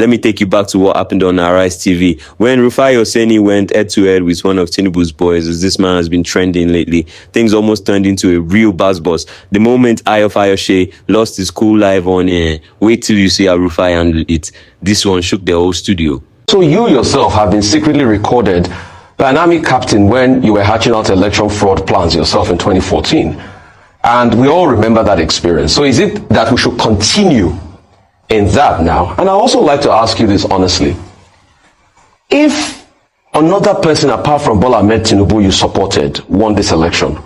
let me take you back to what happened on Arise TV. When Rufai Oseni went head-to-head with one of TINUBU'S boys, as this man has been trending lately, things almost turned into a real buzz. The moment Ayoshe lost his cool live on air, wait till you see how Rufai handled it. This one shook the whole studio. So you yourself have been secretly recorded by an army captain when you were hatching out election fraud plans yourself in 2014. And we all remember that experience. So is it that we should continue in that now? And I also like to ask you this honestly. If another person apart from Bola Ahmed Tinubu you supported won this election,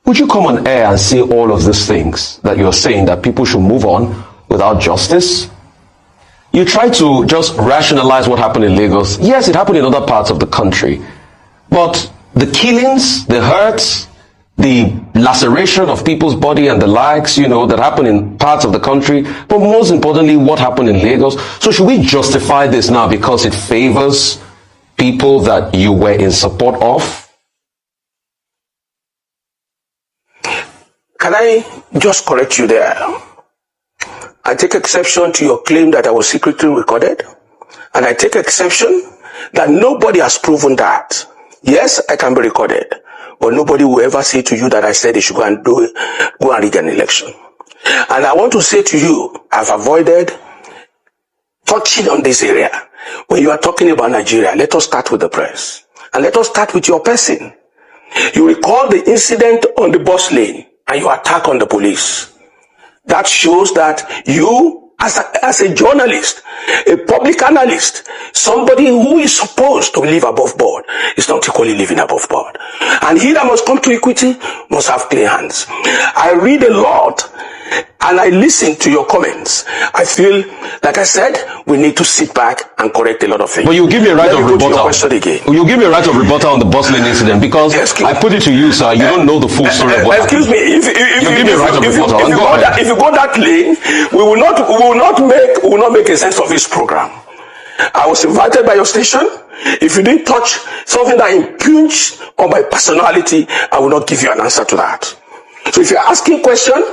would you come on air and say all of these things that you're saying, that people should move on without justice? You try to just rationalize what happened in Lagos. Yes, it happened in other parts of the country. But the killings, the hurts, the laceration of people's body and the likes, that happened in parts of the country, but most importantly, what happened in Lagos. So should we justify this now because it favors people that you were in support of? Can I just correct you there? I take exception to your claim that I was secretly recorded, and I take exception that nobody has proven that. Yes, I can be recorded, but nobody will ever say to you that I said they should go and rig an election. And I want to say to you, I've avoided touching on this area. When you are talking about Nigeria, let us start with the press. And let us start with your person. You recall the incident on the bus lane and your attack on the police. That shows that you, as a journalist, a public analyst, somebody who is supposed to live above board, is not equally living above board. And he that must come to equity must have clean hands. I read a lot and I listen to your comments. I feel, like I said, we need to sit back and correct a lot of things. But you give me a right of rebuttal. You give me a right of rebuttal on the bus lane incident, because I put it to you, sir, you don't know the full story of what excuse happened. Me, if you go that lane, we will not make a sense of this program. I was invited by your station. If you didn't touch something that impugns on my personality, I will not give you an answer to that. So if you're asking question,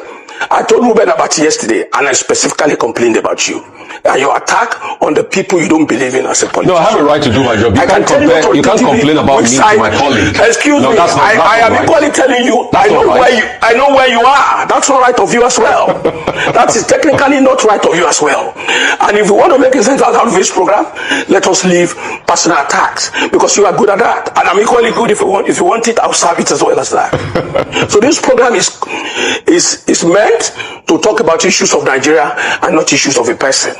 I told Ruben about it yesterday, and I specifically complained about you and your attack on the people you don't believe in as a politician. No, I have a right to do my job. You can't complain about me to my colleague. Excuse me, I am equally telling you, I know where you are. That's not right of you as well. That is technically not right of you as well. And if you want to make a sense out of this program, let us leave personal attacks, because you are good at that, and I'm equally good. If you want it, I'll serve it as well as that. So this program is meant to talk about issues of Nigeria and not issues of a person.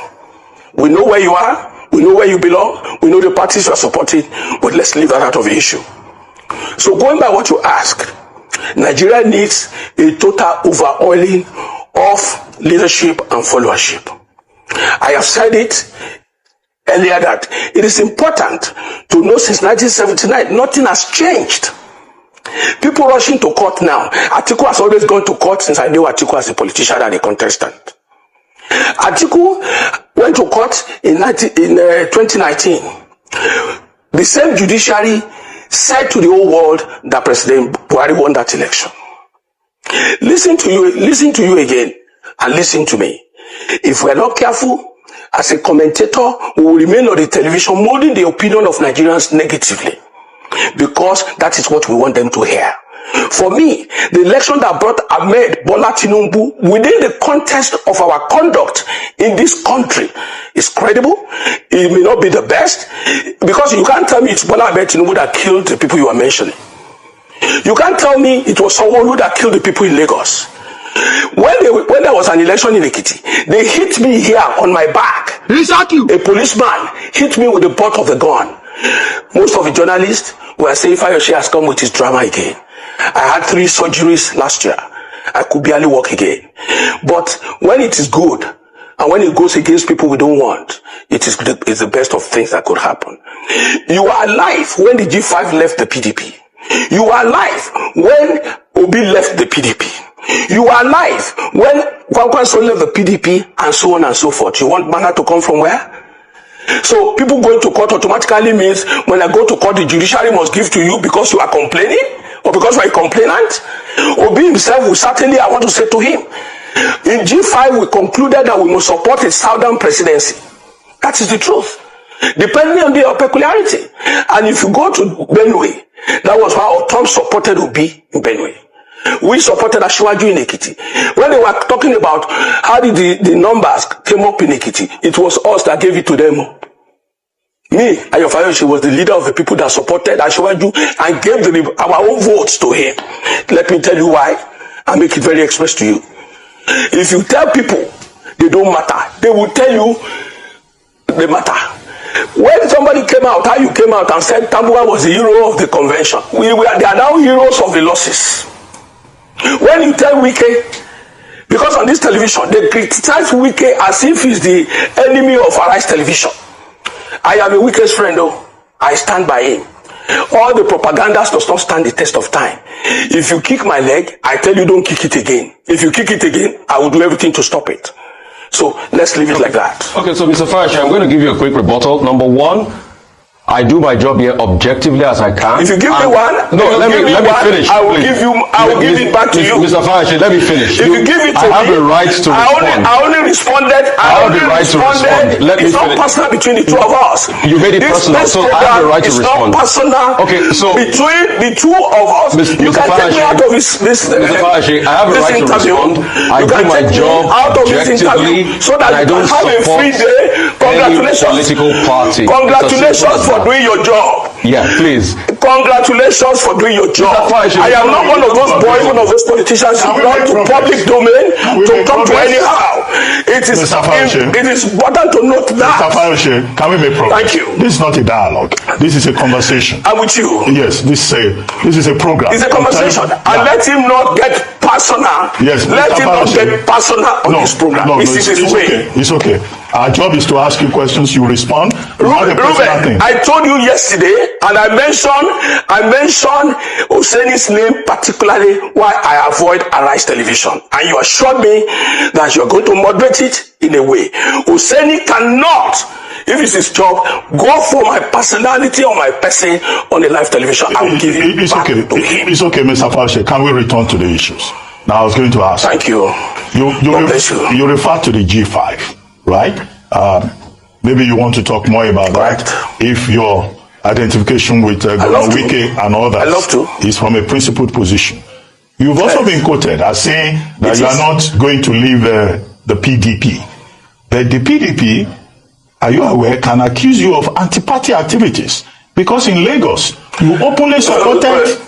We know where you are, we know where you belong, we know the parties you are supporting, but let's leave that out of the issue. So going by what you ask, Nigeria needs a total overhauling of leadership and followership. I have said it earlier that it is important to know since 1979, nothing has changed. People rushing to court now. Atiku has always gone to court since I knew Atiku as a politician and a contestant. Atiku went to court in 2019. The same judiciary said to the whole world that President Buhari won that election. Listen to you again, and listen to me. If we are not careful, as a commentator, we will remain on the television molding the opinion of Nigerians negatively, because that is what we want them to hear. For me, the election that brought Ahmed Bola Tinubu within the context of our conduct in this country is credible. It may not be the best, because you can't tell me it's Bola Ahmed Tinubu that killed the people you are mentioning. You can't tell me it was someone who that killed the people in Lagos. When there was an election in Ekiti, they hit me here on my back. A policeman hit me with the butt of the gun. Most of the journalists were saying Fayoshe has come with his drama again. I had 3 surgeries last year. I could barely walk again. But when it is good, and when it goes against people we don't want, it's the best of things that could happen. You were alive when the G5 left the PDP. You were alive when Obi left the PDP. You were alive when Kwankwaso left the PDP, and so on and so forth. You want manna to come from where? So people going to court automatically means when I go to court, the judiciary must give to you because you are complaining, or because you are a complainant. Obi himself will certainly, I want to say to him, in G5 we concluded that we must support a southern presidency. That is the truth. Depending on their peculiarity. And if you go to Benue, that was how Tom supported Obi in Benue. We supported Asiwaju in Ekiti. When they were talking about how did the numbers came up in Ekiti, it was us that gave it to them. Me, Rufai Oseni, was the leader of the people that supported Asiwaju and gave our own votes to him. Let me tell you why, and make it very express to you. If you tell people they don't matter, they will tell you they matter. When somebody came out, how you came out and said Tambuwa was the hero of the convention, they are now heroes of the losses. When you tell Wike, because on this television, they criticize Wike as if he's the enemy of Arise Television. I am a Wike's friend, though. I stand by him. All the propagandas does not stand the test of time. If you kick my leg, I tell you don't kick it again. If you kick it again, I will do everything to stop it. So let's leave it like that. Okay, so Mr. Farashi, I'm going to give you a quick rebuttal. Number one, I do my job here objectively as I can. If you give me one, let me finish. I will give it back to you. Mr. Farashi, let me finish. If you give it to me, I have the right to respond. I only responded. I have the right to respond. Let me it's finish. not personal between the two of us. You made it personal, so I have the right to respond. It's not personal. Okay, so between the two of us, you can take me out of this. Mr. Farashi, I have the right to respond. I do my job objectively, so that I don't have a free day. Congratulations. Any political party. Congratulations for doing your job. Yeah, please. Congratulations for doing your job. I am not one of those boys, one of those politicians who belong to public domain to come to anyhow. It is important to note that. Mr. Farashi, can we make progress? Thank you. This is not a dialogue. This is a conversation. I'm with you. Yes, this is a program. It's a conversation. And let him not get personal. Yes, let him not get personal on this program. It's okay. It's okay. Our job is to ask you questions, you respond. Ruben, I told you yesterday, and I mentioned Oseni's name particularly why I avoid Arise Television. And you assured me that you're going to moderate it in a way. Oseni cannot, if it's his job, go for my personality or my person on the live television. I will give it back to him. It's okay, Mr. Farashi. Can we return to the issues? Now I was going to ask. Thank you. You refer to the G5. Right? Maybe you want to talk more about that. If your identification with Governor Wike and all that is from a principled position. You've also been quoted as saying that you are not going to leave the PDP. But the PDP, are you aware, can accuse you of anti-party activities. Because in Lagos, you openly supported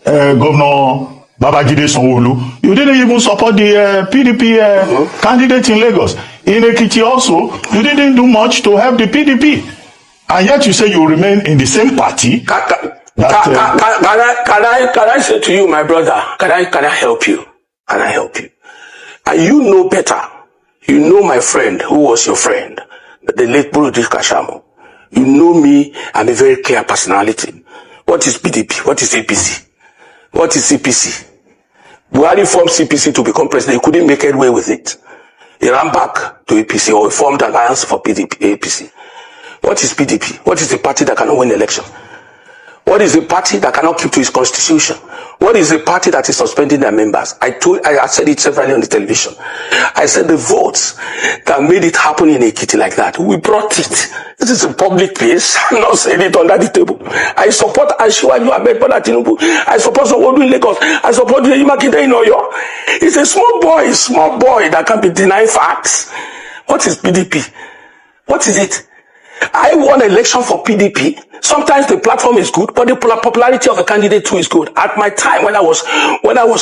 Governor Babajide Sanwo-Olu. You didn't even support the PDP candidate in Lagos. In Ekiti also, you didn't do much to help the PDP. And yet you say you remain in the same party. Can I say to you, my brother, can I help you? Can I help you? And you know better. You know my friend, who was your friend, the late Burudi Kashamo. You know me, I'm a very clear personality. What is PDP? What is APC? What is CPC? Buhari formed CPC to become president. He couldn't make headway with it. He ran back to APC, or he formed alliance for PDP, APC. What is PDP? What is the party that cannot win election? What is the party that cannot keep to its constitution? What is the party that is suspending their members? I said it severally on the television. I said the votes that made it happen in Ekiti like that, we brought it. This is a public place. I'm not saying it under the table. I support Asiwaju Ahmed Bola Tinubu. I support Sanwo-Olu in Lagos. I support Makinde in Oyo. It's a small boy that can be denying facts. What is PDP? What is it? I won an election for PDP. Sometimes the platform is good, but the popularity of the candidate too is good. At my time, when I was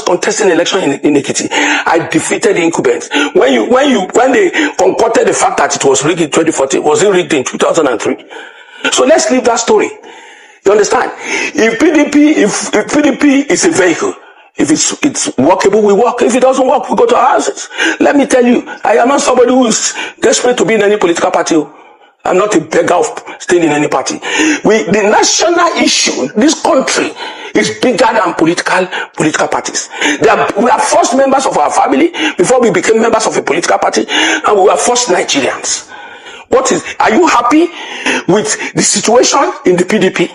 contesting election in Ekiti, I defeated the incumbents. When they concocted the fact that it was rigged in 2014, was it rigged in 2003? So let's leave that story. You understand? If PDP is a vehicle, if it's workable, we work. If it doesn't work, we go to our houses. Let me tell you, I am not somebody who is desperate to be in any political party. I'm not a beggar of staying in any party. The national issue, this country, is bigger than political parties. We are first members of our family before we became members of a political party, and we were first Nigerians. Are you happy with the situation in the PDP?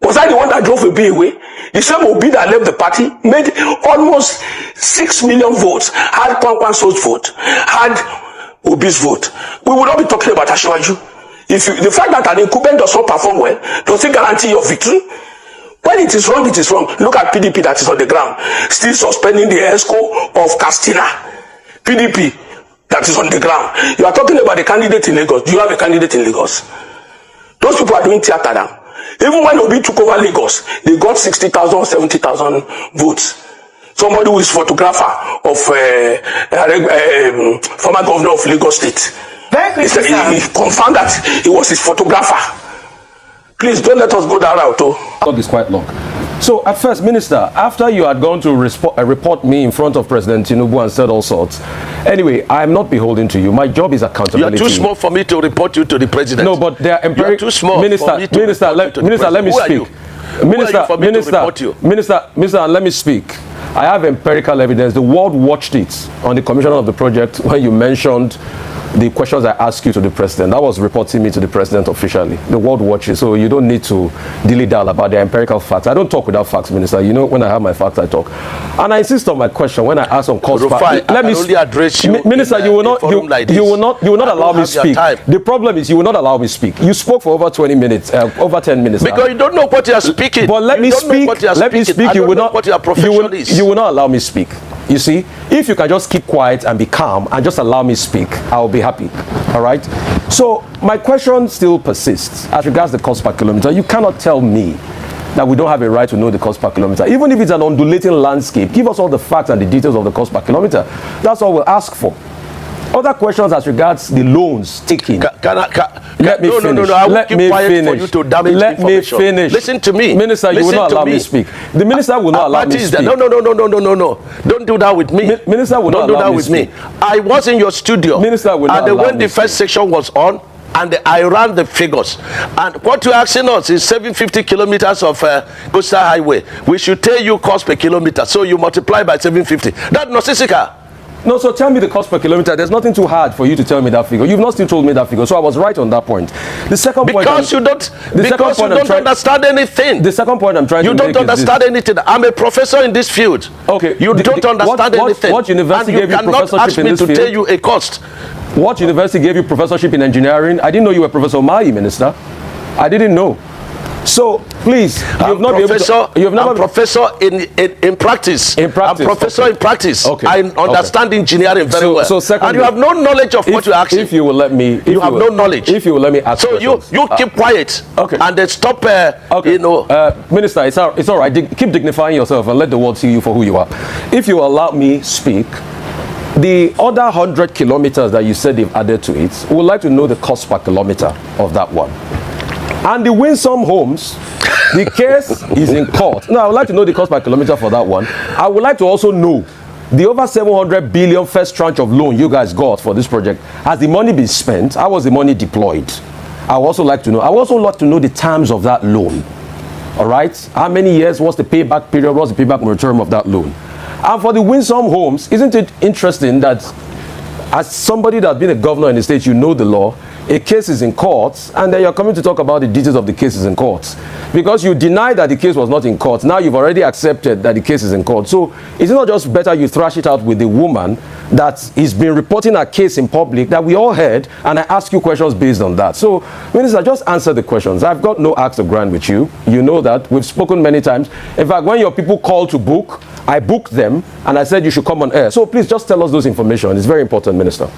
Was I the one that drove Obi away? The same Obi that left the party made almost 6 million votes, had Kwankwanso's vote, had Obi's vote, we will not be talking about Asiwaju. The fact that an incumbent does not perform well, does it guarantee your victory? When it is wrong, it is wrong. Look at PDP that is on the ground, still suspending the ESCO of Castina. PDP that is on the ground. You are talking about the candidate in Lagos. Do you have a candidate in Lagos? Those people are doing theater now. Even when Obi took over Lagos, they got 60,000 or 70,000 votes. Somebody who is photographer of former governor of Lagos State. He confirmed that he was his photographer. Please don't let us go that route. Talk is quite long. So at first, Minister, after you had gone to report me in front of President Tinubu and said all sorts, anyway, I am not beholden to you. My job is accountability. You are too small for me to report you to the president. No, but they are empirical. You are too small. Minister, let me speak. Minister, let me speak. I have empirical evidence. The world watched it on the commission of the project when you mentioned the questions I asked you to the president. That was reporting me to the president officially. The world watches, so you don't need to dilly-dally about the empirical facts. I don't talk without facts, Minister. You know, when I have my facts, I talk. And I insist on my question when I ask on cost. Let me only address you. Minister, you will not allow me speak. The problem is you will not allow me speak. You spoke for over 20 minutes, over 10 minutes. Because you don't know what you are speaking. But let me speak. Let me speak. You will not. What your profession is. You will not allow me speak. You see, if you can just keep quiet and be calm and just allow me speak, I will be happy. All right? So my question still persists as regards the cost per kilometer. You cannot tell me that we don't have a right to know the cost per kilometer. Even if it's an undulating landscape, give us all the facts and the details of the cost per kilometer. That's all we'll ask for. Other questions as regards the loans taken. Let me finish. Let me finish. Let me finish. Listen to me. Minister, you will not allow me to speak. The minister will not allow me to speak. No. Don't do that with me. Minister will not allow me to speak. I was in your studio. Minister will not allow me to speak. And when the first section was on, and I ran the figures. And what you're asking us is 750 kilometers of coastal highway. We should tell you cost per kilometer. So you multiply by 750. That's nonsensical. No, so tell me the cost per kilometer. There's nothing too hard for you to tell me that figure. You've not still told me that figure, so I was right on that point. The second point, because you don't understand anything. The second point I'm trying to make is you don't understand anything. I'm a professor in this field. Okay. You don't understand anything. What university gave you professorship in this field? And you cannot ask me to tell you a cost. What university gave you professorship in engineering? I didn't know you were Professor Mai, Minister. I didn't know. So please, I'm professor in practice. I'm professor in practice. Okay. I understand engineering very well. So secondly, and you have no knowledge of what you're asking. If you will let me, you have no knowledge. If you will let me ask. So you keep quiet. Okay. And then stop. Okay. Minister, it's all right. Keep dignifying yourself and let the world see you for who you are. If you allow me speak. The other 100 kilometers that you said they've added to it, we would like to know the cost per kilometer of that one. And the Winsome Homes, the case is in court. Now, I would like to know the cost per kilometer for that one. I would like to also know the over 700 billion first tranche of loan you guys got for this project. Has the money been spent? How was the money deployed? I would also like to know. I would also like to know the terms of that loan. All right? How many years? What's the payback period? What's the payback moratorium of that loan? And for the Winsome Homes, isn't it interesting that as somebody that's been a governor in the state, you know the law, a case is in court, and then you're coming to talk about the details of the cases in court. Because you deny that the case was not in court, now you've already accepted that the case is in court. So is it not just better you thrash it out with the woman that has been reporting a case in public that we all heard, and I ask you questions based on that? So, Minister, just answer the questions. I've got no axe to grind with you. You know that. We've spoken many times. In fact, when your people called to book, I booked them, and I said you should come on air. So please just tell us those information. It's very important, Minister.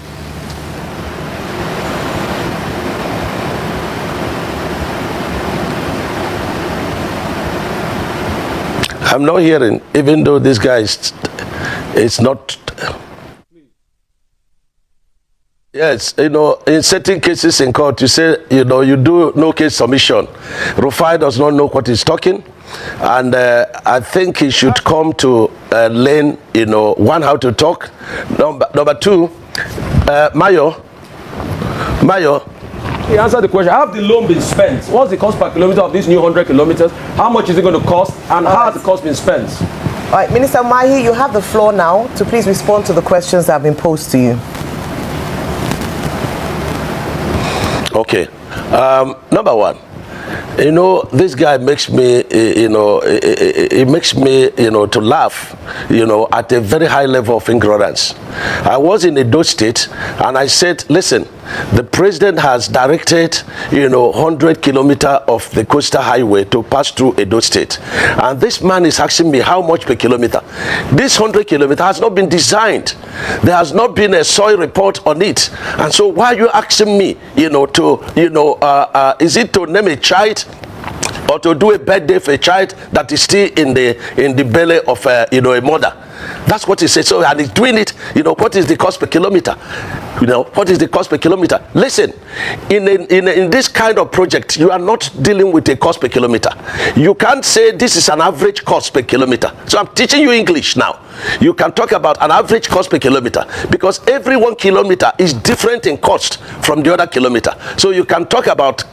I'm not hearing, even though this guy is not. Yes, you know, in certain cases in court, you say, you know, you do no case submission. Rufai does not know what he's talking, and I think he should come to learn, you know, one, how to talk. Number two, Mayo. He answered the question. Have the loan been spent? What's the cost per kilometer of these new 100 kilometers? How much is it going to cost? And how has the cost been spent? All right, Minister Mahi, you have the floor now to please respond to the questions that have been posed to you. Okay. Number one, You know, this guy makes me, it makes me, to laugh, at a very high level of ignorance. I was in Edo State, and I said, listen, the president has directed, 100 kilometers of the coastal highway to pass through Edo State. And this man is asking me how much per kilometer. This 100 kilometers has not been designed. There has not been a soil report on it. And so why are you asking me, is it to name a child or to do a birthday for a child that is still in the belly of a mother? That's what he said. So, and he's doing it, what is the cost per kilometer? What is the cost per kilometer? Listen, in this kind of project, you are not dealing with a cost per kilometer. You can't say this is an average cost per kilometer. So I'm teaching you English now. You can talk about an average cost per kilometer because every 1 kilometer is different in cost from the other kilometer. So you can talk about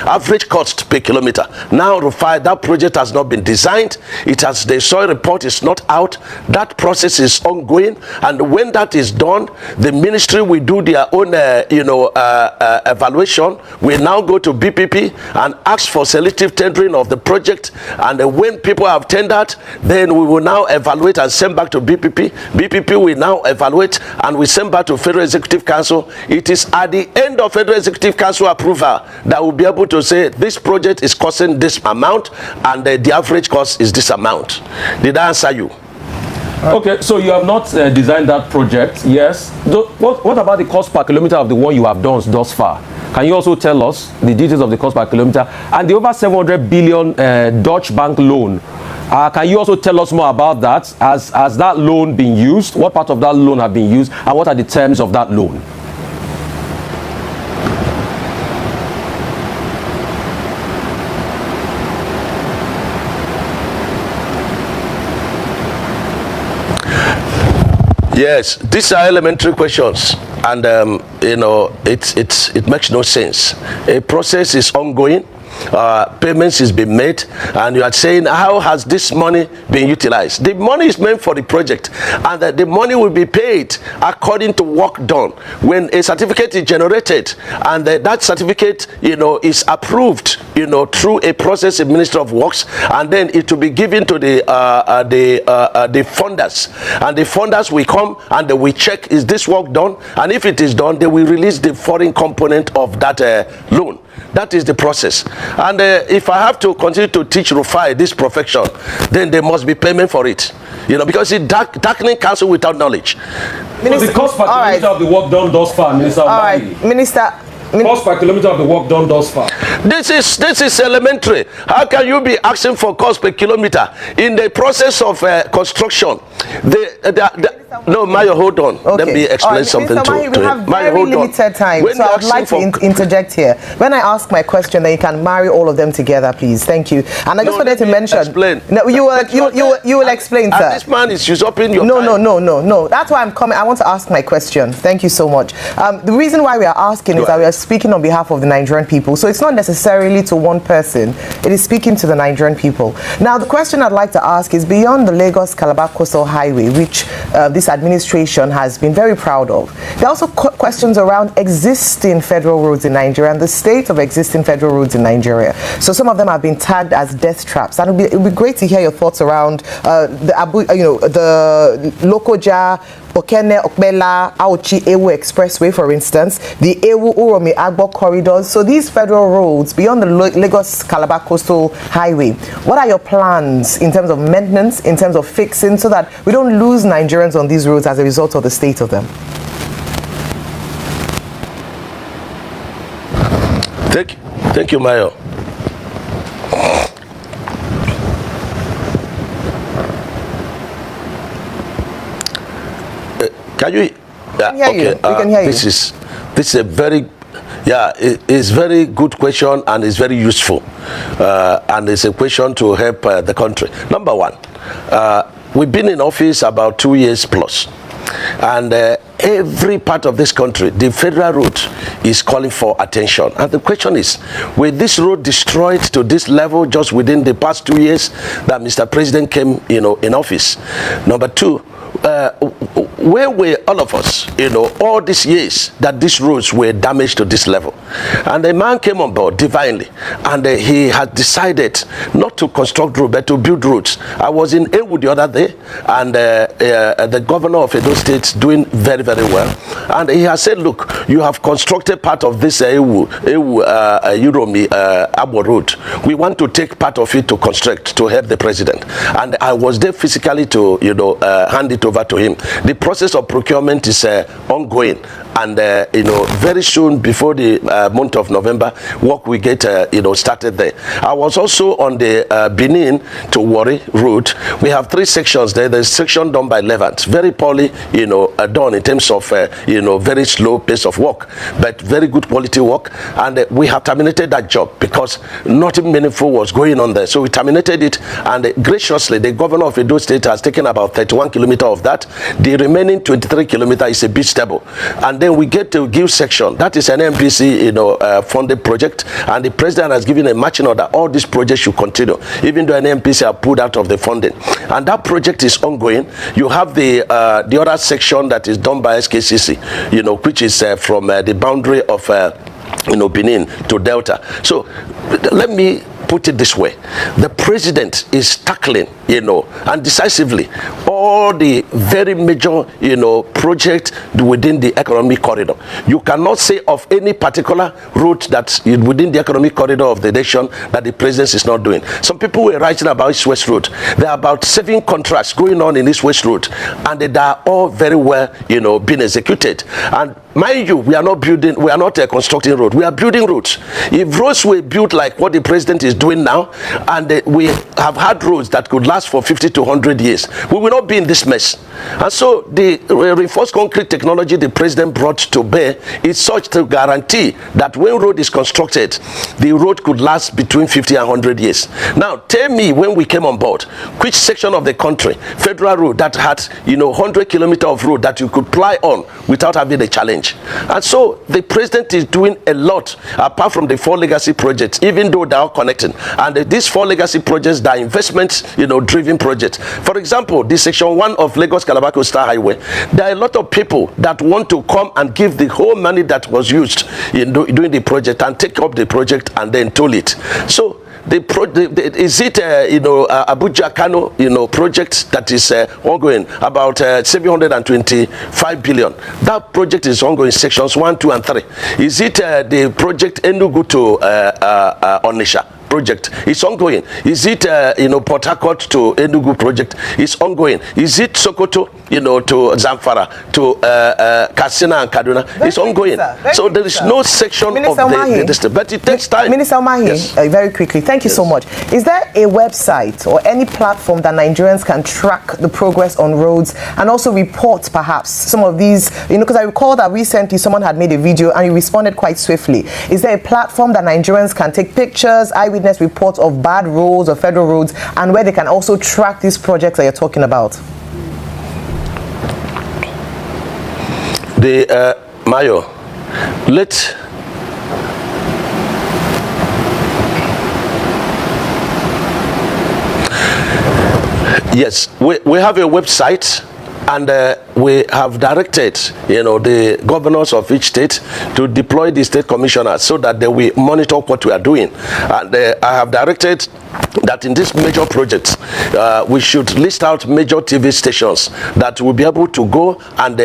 average cost per kilometer. Now, Rufai, that project has not been designed. The soil report is not out. That process is ongoing, and when that is done, the ministry will do their own, evaluation. We now go to BPP and ask for selective tendering of the project, and when people have tendered, then we will now evaluate and send back to BPP. BPP will now evaluate, and we send back to Federal Executive Council. It is at the end of Federal Executive Council approval that we'll be able to say this project is costing this amount, and the average cost is this amount. Did I answer you? Okay, so you have not designed that project, yes. What about the cost per kilometer of the one you have done thus far? Can you also tell us the details of the cost per kilometer and the over 700 billion Dutch bank loan? Can you also tell us more about that? Has that loan been used? What part of that loan have been used, and what are the terms of that loan? Yes, these are elementary questions, and it makes no sense. A process is ongoing. Payments is being made, and you are saying, how has this money been utilized? The money is meant for the project, and the money will be paid according to work done. When a certificate is generated, and that certificate, is approved, through a process in Ministry of Works, and then it will be given to the funders, and the funders will come and they will check, is this work done? And if it is done, they will release the foreign component of that loan. That is the process. And if I have to continue to teach Rufai this profession, then there must be payment for it. Because it's darkening counsel without knowledge. Minister, so the cost per kilometer of the work done thus far, Minister. All right, Minister. Cost per kilometer of the work done thus far. This is elementary. How can you be asking for cost per kilometer in the process of construction? No, Mayo, hold on. Okay. Let me explain something to him. We have very limited time, so I would like to interject here. When I ask my question, then you can marry all of them together, please. Thank you. And I just wanted to mention. Explain. No, you will explain, sir. This man is usurping your No, time. No. That's why I'm coming. I want to ask my question. Thank you so much. The reason why we are asking is that we are speaking on behalf of the Nigerian people. So it's not necessarily to one person. It is speaking to the Nigerian people. Now, the question I'd like to ask is beyond the Lagos-Calabar Coastal Highway, which this administration has been very proud of. There are also questions around existing federal roads in Nigeria and the state of existing federal roads in Nigeria. So some of them have been tagged as death traps. And it would be great to hear your thoughts around the Lokoja, Okene, Okbela, Auchi, Ewu Expressway, for instance, the Ewu Uromi Agbo corridors. So these federal roads beyond the Lagos-Calabar Coastal Highway, what are your plans in terms of maintenance, in terms of fixing, so that we don't lose Nigerians on these roads as a result of the state of them? Thank you, Mayo. Can you? We can hear you. This is a very, it's very good question, and it's very useful, and it's a question to help the country. Number one, we've been in office about 2 years plus, and every part of this country, the federal road is calling for attention. And the question is, with this road destroyed to this level just within the past 2 years that Mr. President came, in office? Number two, where were all of us, all these years that these roads were damaged to this level? And a man came on board divinely, and he had decided not to construct roads, but to build roads. I was in Ewu the other day, and the governor of Edo State doing very, very well. And he has said, look, you have constructed part of this Ewu Uromi Abo road. We want to take part of it to construct, to help the president. And I was there physically to, hand it over to him. The process of procurement is ongoing, and very soon, before the month of November, work will get started there. I was also on the Benin to Warri road. We have 3 sections there. There's a section done by Levant, very poorly done in terms of very slow pace of work, but very good quality work. And we have terminated that job because nothing meaningful was going on there. So we terminated it, and graciously the governor of Edo State has taken about 31 kilometers of that. The remaining 23 kilometers is a bit stable. And then we get to Give section. That is an NMPC funded project, and the president has given a marching order. All these projects should continue, even though an NMPC are pulled out of the funding. And that project is ongoing. You have the other section that is done by SKCC, which is from the boundary of Benin to Delta. So let me put it this way: the president is tackling, and decisively, all the very major, project within the economic corridor. You cannot say of any particular route that within the economic corridor of the nation that the president is not doing. Some people were writing about East West Road. There are about 7 contracts going on in East West Road, and they are all very well, being executed. And mind you, we are not constructing roads. We are building roads. If roads were built like what the president is doing now, and we have had roads that could last for 50 to 100 years, we will not be in this mess. And so the reinforced concrete technology the president brought to bear is such to guarantee that when road is constructed, the road could last between 50 and 100 years. Now, tell me, when we came on board, which section of the country, federal road, that had 100 kilometers of road that you could ply on without having a challenge? And so the president is doing a lot, apart from the 4 legacy projects, even though they are connecting. And these 4 legacy projects, they are investment, driven projects. For example, the section 1 of Lagos-Calabar Coastal Highway, there are a lot of people that want to come and give the whole money that was used in doing the project and take up the project and then toll it. So is it Abuja Kano project that is ongoing, about 725 billion? That project is ongoing, sections 1, 2, and 3. Is it the project Enugu to Onitsha project? It's ongoing. Is it Port Harcourt to Enugu project? It's ongoing. Is it Sokoto to Zamfara to Katsina and Kaduna? It's ongoing. So there is no section of the district, but it takes time. Minister Mahi, yes. Very quickly, thank you so much. Is there a website or any platform that Nigerians can track the progress on roads and also report perhaps some of these, because I recall that recently someone had made a video and you responded quite swiftly. Is there a platform that Nigerians can take pictures, eyewitness reports of bad roads or federal roads, and where they can also track these projects that you're talking about? The Mayo, yes, we have a website, and we have directed, the governors of each state to deploy the state commissioners so that they will monitor what we are doing. And I have directed that in this major project, we should list out major TV stations that will be able to go and,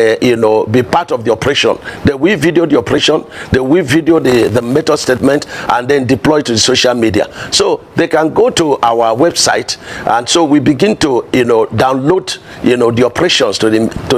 be part of the operation. They will video the operation, they will video the method statement, and then deploy to the social media. So they can go to our website, and so we begin to, download, the operations to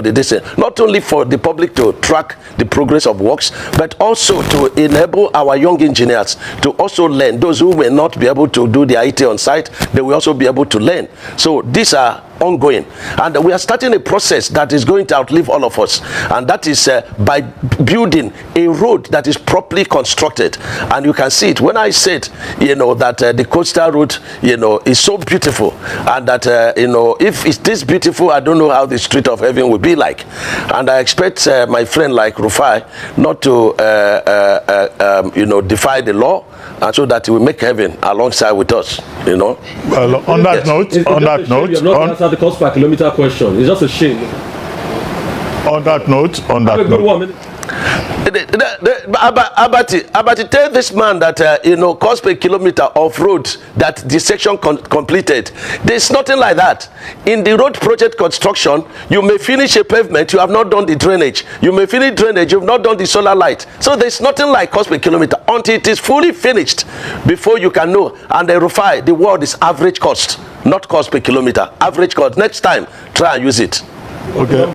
the distance, not only for the public to track the progress of works, but also to enable our young engineers to also learn. Those who may not be able to do the IT on site, they will also be able to learn. So these are ongoing, and we are starting a process that is going to outlive all of us, and that is by building a road that is properly constructed. And you can see it when I said, that the coastal road, is so beautiful, and that if it's this beautiful, I don't know how the street of heaven will be like. And I expect my friend like Rufai not to defy the law, and so that he will make heaven alongside with us. Well, on that note, you're not answering the cost per kilometer question. It's just a shame. On that note, Abati, tell this man that cost per kilometer of road that the section completed. There's nothing like that. In the road project construction, you may finish a pavement, you have not done the drainage. You may finish drainage, you've not done the solar light. So there's nothing like cost per kilometer until it is fully finished before you can know. And the Rufai, the word is average cost, not cost per kilometer. Average cost. Next time, try and use it. Okay.